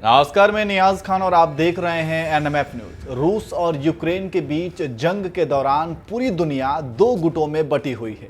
नमस्कार, मैं नियाज खान और आप देख रहे हैं एनएमएफ न्यूज। रूस और यूक्रेन के बीच जंग के दौरान पूरी दुनिया दो गुटों में बटी हुई है।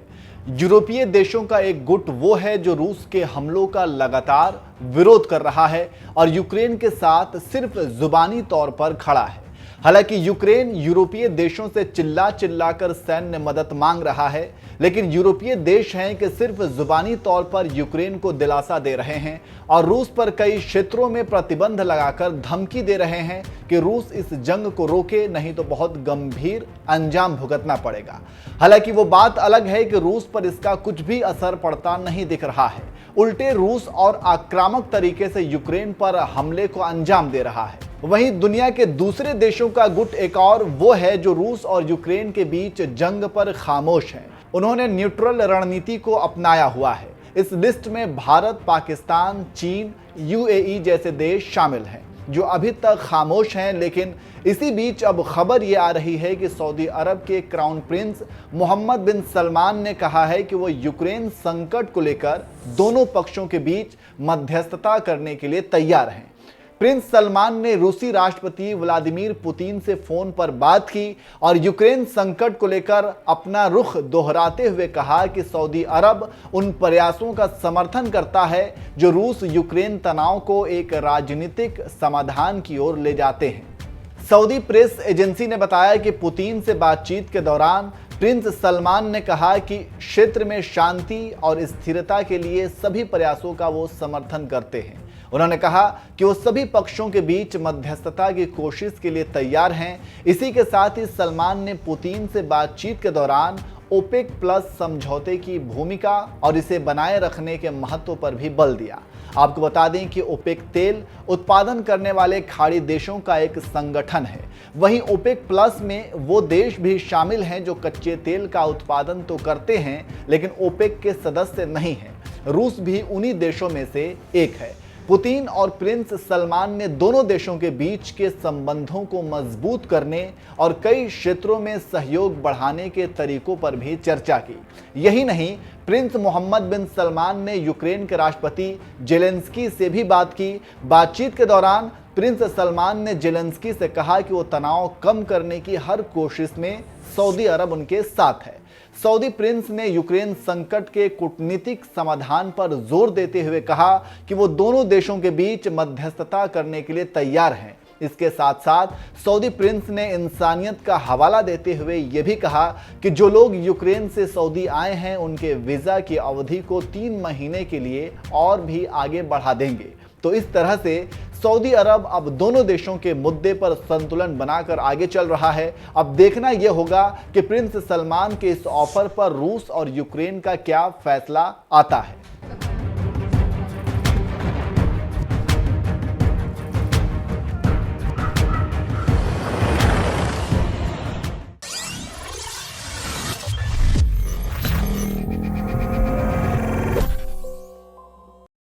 यूरोपीय देशों का एक गुट वो है जो रूस के हमलों का लगातार विरोध कर रहा है और यूक्रेन के साथ सिर्फ जुबानी तौर पर खड़ा है। हालांकि यूक्रेन यूरोपीय देशों से चिल्ला कर सैन्य मदद मांग रहा है, लेकिन यूरोपीय देश हैं कि सिर्फ जुबानी तौर पर यूक्रेन को दिलासा दे रहे हैं और रूस पर कई क्षेत्रों में प्रतिबंध लगाकर धमकी दे रहे हैं कि रूस इस जंग को रोके, नहीं तो बहुत गंभीर अंजाम भुगतना पड़ेगा। हालांकि वो बात अलग है कि रूस पर इसका कुछ भी असर पड़ता नहीं दिख रहा है। उल्टे रूस और आक्रामक तरीके से यूक्रेन पर हमले को अंजाम दे रहा है। वहीं दुनिया के दूसरे देशों का गुट एक और वो है जो रूस और यूक्रेन के बीच जंग पर खामोश है। उन्होंने न्यूट्रल रणनीति को अपनाया हुआ है। इस लिस्ट में भारत, पाकिस्तान, चीन, यूएई जैसे देश शामिल हैं जो अभी तक खामोश हैं। लेकिन इसी बीच अब खबर ये आ रही है कि सऊदी अरब के क्राउन प्रिंस मोहम्मद बिन सलमान ने कहा है कि वो यूक्रेन संकट को लेकर दोनों पक्षों के बीच मध्यस्थता करने के लिए तैयार हैं। प्रिंस सलमान ने रूसी राष्ट्रपति व्लादिमीर पुतिन से फोन पर बात की और यूक्रेन संकट को लेकर अपना रुख दोहराते हुए कहा कि सऊदी अरब उन प्रयासों का समर्थन करता है जो रूस यूक्रेन तनाव को एक राजनीतिक समाधान की ओर ले जाते हैं। सऊदी प्रेस एजेंसी ने बताया कि पुतिन से बातचीत के दौरान प्रिंस सलमान ने कहा कि क्षेत्र में शांति और स्थिरता के लिए सभी प्रयासों का वो समर्थन करते हैं। उन्होंने कहा कि वो सभी पक्षों के बीच मध्यस्थता की कोशिश के लिए तैयार हैं। इसी के साथ ही सलमान ने पुतिन से बातचीत के दौरान ओपेक प्लस समझौते की भूमिका और इसे बनाए रखने के महत्व पर भी बल दिया। आपको बता दें कि ओपेक तेल उत्पादन करने वाले खाड़ी देशों का एक संगठन है। वहीं ओपेक प्लस में वो देश भी शामिल हैं जो कच्चे तेल का उत्पादन तो करते हैं लेकिन ओपेक के सदस्य नहीं हैं। रूस भी उन्हीं देशों में से एक है। पुतिन और प्रिंस सलमान ने दोनों देशों के बीच के संबंधों को मजबूत करने और कई क्षेत्रों में सहयोग बढ़ाने के तरीकों पर भी चर्चा की। यही नहीं, प्रिंस मोहम्मद बिन सलमान ने यूक्रेन के राष्ट्रपति जेलेंस्की से भी बात की। बातचीत के दौरान प्रिंस सलमान ने जेलेंस्की से कहा कि वो तनाव कम करने की हर कोशिश में सऊदी अरब उनके साथ है। सऊदी प्रिंस ने यूक्रेन संकट के कूटनीतिक समाधान पर जोर देते हुए कहा कि वो दोनों देशों के बीच मध्यस्थता करने के लिए तैयार हैं। इसके साथ साथ सऊदी प्रिंस ने इंसानियत का हवाला देते हुए ये भी कहा कि जो लोग यूक्रेन से सऊदी आए हैं उनके वीज़ा की अवधि को 3 महीने के लिए और भी आगे बढ़ा देंगे। तो इस तरह से सऊदी अरब अब दोनों देशों के मुद्दे पर संतुलन बनाकर आगे चल रहा है। अब देखना यह होगा कि प्रिंस सलमान के इस ऑफर पर रूस और यूक्रेन का क्या फैसला आता है।